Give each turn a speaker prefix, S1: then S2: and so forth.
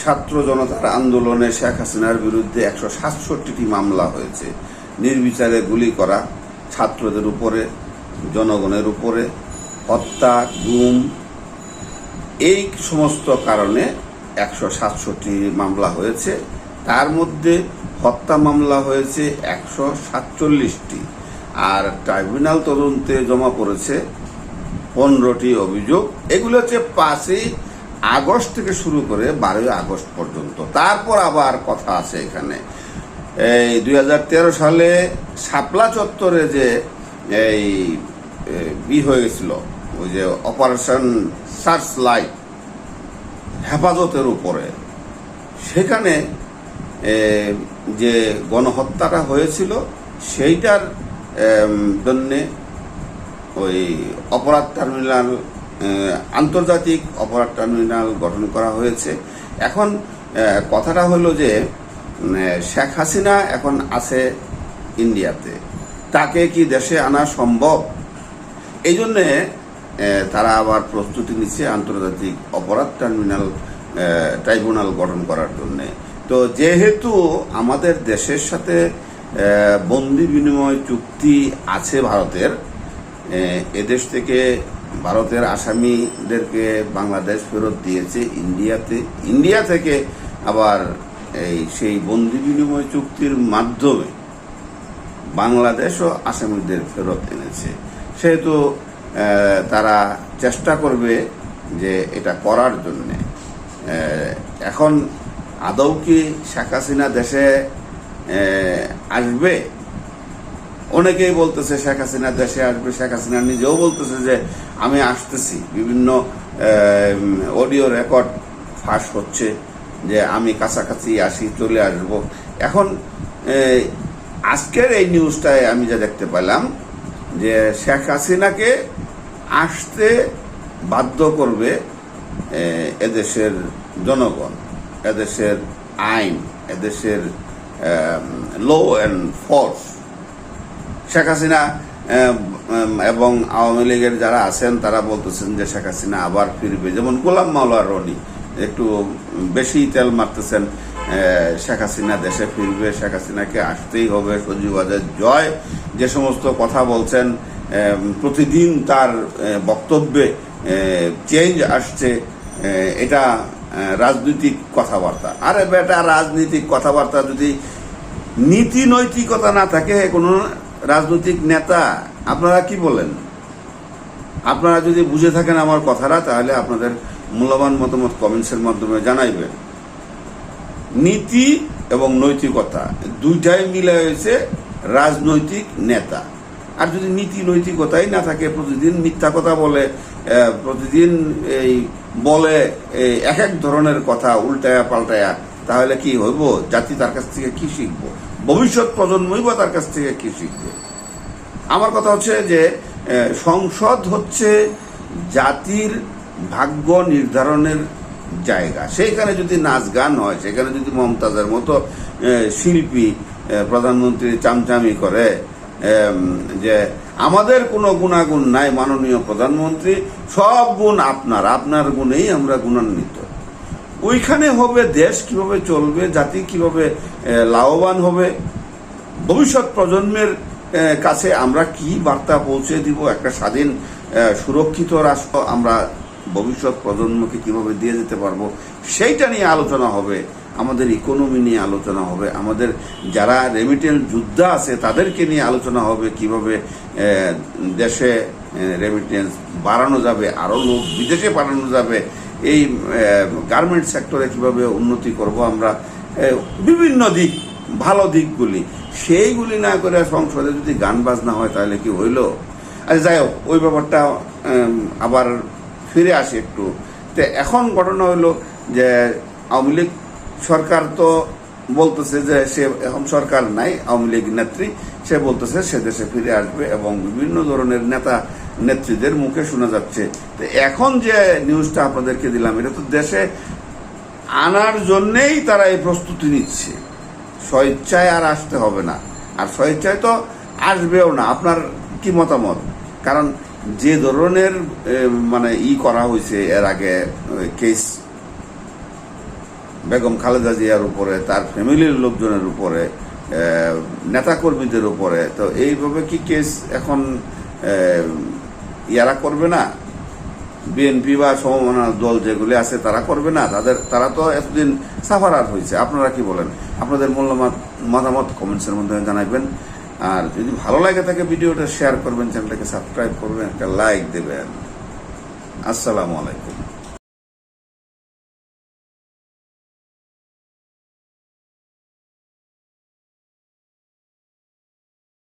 S1: ছাত্র জনতার আন্দোলনে শেখ হাসিনার বিরুদ্ধে 167টি মামলা হয়েছে। নির্বিচারে গুলি করা, ছাত্রদের উপরে, জনগণের উপরে হত্যা, গুম, এই সমস্ত কারণে 167টি মামলা হয়েছে। তার মধ্যে হত্যা মামলা হয়েছে 147টি, আর ট্রাইব্যুনাল তদন্তে জমা পড়েছে 15টি অভিযোগ। এগুলো হচ্ছে 5ই আগস্ট থেকে শুরু করে 12ই আগস্ট পর্যন্ত। তারপর আবার কথা আছে এখানে, এই 2013 সালে শাপলা চত্বরে যে এই হয়ে গেছিল, ওই যে অপারেশন সার্চ লাইট হেফাজতের উপরে, সেখানে যে গণহত্যাটা হয়েছিল সেইটার জন্যে ওই অপরাধ টার্মিনাল, আন্তর্জাতিক অপরাধ টার্মিনাল গঠন করা হয়েছে। এখন কথাটা হলো যে শেখ হাসিনা এখন আছে ইন্ডিয়াতে, তাকে কি দেশে আনা সম্ভব? এই জন্যে তারা আবার প্রস্তুতি নিচ্ছে আন্তর্জাতিক অপরাধ ট্রাইব্যুনাল গঠন করার জন্যে। তো যেহেতু আমাদের দেশের সাথে বন্দি বিনিময় চুক্তি আছে ভারতের, এদেশ থেকে ভারতের আসামিদেরকে বাংলাদেশ ফেরত দিয়েছে ইন্ডিয়া থেকে আবার সেই বন্দি বিনিময় চুক্তির মাধ্যমে বাংলাদেশও আসামিদের ফেরত এনেছে। সেহেতু তারা চেষ্টা করবে যে এটা করার জন্যে। এখন আদৌ কি শেখ হাসিনা দেশে আসবে? অনেকেই বলতেছে শেখ হাসিনা দেশে আসবে। শেখ হাসিনা নিজেও বলতেছে যে আমি আসতেছি, বিভিন্ন অডিও রেকর্ড ফাঁস হচ্ছে যে আমি কাছাকাছি আসি, চলে আসব। এখন আজকের এই নিউজটায় আমি যা দেখতে পেলাম যে শেখ হাসিনাকে আসতে বাধ্য করবে এদেশের জনগণ, এদেশের আইন, এদেশের law and force. Sheikh Hasina এবং আওয়ামী লীগের যারা আছেন তারা বলতেছেন যে শেখ হাসিনা আবার ফিরবে। যেমন গোলাম মাওলা রনি একটু বেশি তেল মারতেছেন, শেখ হাসিনা দেশে ফিরবে, শেখ হাসিনাকে আসতেই হবে, সজীবাদের জয়, যে সমস্ত কথা বলছেন, প্রতিদিন তার বক্তব্যে চেঞ্জ আসছে। এটা রাজনৈতিক কথাবার্তা। আরে বেটা, রাজনৈতিক কথাবার্তা যদি নীতি নৈতিকতা না থাকে কোনো রাজনৈতিক নেতা, আপনারা কি বলেন? আপনারা যদি বুঝে থাকেন আমার কথাটা, তাহলে আপনাদের মূল্যবান মতামত কমেন্টসের মাধ্যমে জানাইবেন। নীতি এবং নৈতিকতা দুইটাই মিলে হয়েছে রাজনৈতিক নেতা। আর যদি নীতি নৈতিকতাই না থাকে, প্রতিদিন মিথ্যা কথা বলে, প্রতিদিন বলে এক এক ধরনের কথা উল্টায়া পাল্টায়া, তাহলে কি হইব? জাতি তার কাছ থেকে কি শিখবো? ভবিষ্যৎ প্রজন্মই বা তার কাছ থেকে কি শিখবে? আমার কথা হচ্ছে যে সংসদ হচ্ছে জাতির ভাগ্য নির্ধারণের জায়গা। সেইখানে যদি নাচ গান হয়, সেখানে যদি মমতাজের মতো শিল্পী প্রধানমন্ত্রী চামচামি করে যে আমাদের কোনো গুণাগুণ নাই মাননীয় প্রধানমন্ত্রী, সব গুণ আপনার গুণেই আমরা গুণান্বিত, ওইখানে হবে দেশ কিভাবে চলবে, জাতি কিভাবে লাভবান হবে, ভবিষ্যৎ প্রজন্মের কাছে আমরা কি বার্তা পৌঁছে দিব, একটা স্বাধীন সুরক্ষিত রাষ্ট্র আমরা ভবিষ্যৎ প্রজন্মকে কিভাবে দিয়ে যেতে পারবো, সেইটা নিয়ে আলোচনা হবে। আমাদের ইকোনমি নিয়ে আলোচনা হবে, আমাদের যারা রেমিটেন্স যোদ্ধা আছে তাদেরকে নিয়ে আলোচনা হবে, কিভাবে দেশে রেমিটেন্স বাড়ানো যাবে, আরও লোক বিদেশে পাঠানো যাবে, এই গার্মেন্ট সেক্টরে কিভাবে উন্নতি করব আমরা, বিভিন্ন দিক, ভালো দিকগুলি, সেইগুলি না করে সংসদে যদি গান বাজনা হয় তাহলে কি হইল? আচ্ছা, যাই হোক, ওই ব্যাপারটা আবার ফিরে আসে একটু। তো এখন ঘটনা হইল যে আওয়ামী লীগ সরকার তো বলতেছে যে সে এখন সরকার নাই, আওয়ামী লীগ নেত্রী সে বলতেছে সে দেশে ফিরে আসবে, এবং বিভিন্ন ধরনের নেতা নেত্রীদের মুখে শোনা যাচ্ছে। তো এখন যে নিউজটা আপনাদেরকে দিলাম, এটা তো দেশে আনার জন্যেই তারা এই প্রস্তুতি নিচ্ছে, স্বেচ্ছায় আর আসতে হবে না, আর স্বেচ্ছায় তো আসবেও না। আপনার কি মতামত? কারণ যে ধরনের করা হয়েছে এর আগে, কেস বেগম খালেদা জিয়ার উপরে, তার ফ্যামিলির লোকজনের উপরে, নেতাকর্মীদের উপরে। তো এইভাবে কি কেস এখন ইয়ারা করবে না? বিএনপি বা সমমনা দল যেগুলি আছে তারা করবে না? তারা তো এতদিন সাফারার হয়েছে। আপনারা কি বলেন? আপনাদের মতামত কমেন্টসের মধ্যে জানাবেন। আর যদি ভালো লাগে থাকে ভিডিওটা শেয়ার করবেন, চ্যানেলটাকে সাবস্ক্রাইব করবেন, একটা লাইক দেবেন। আসসালামু আলাইকুম।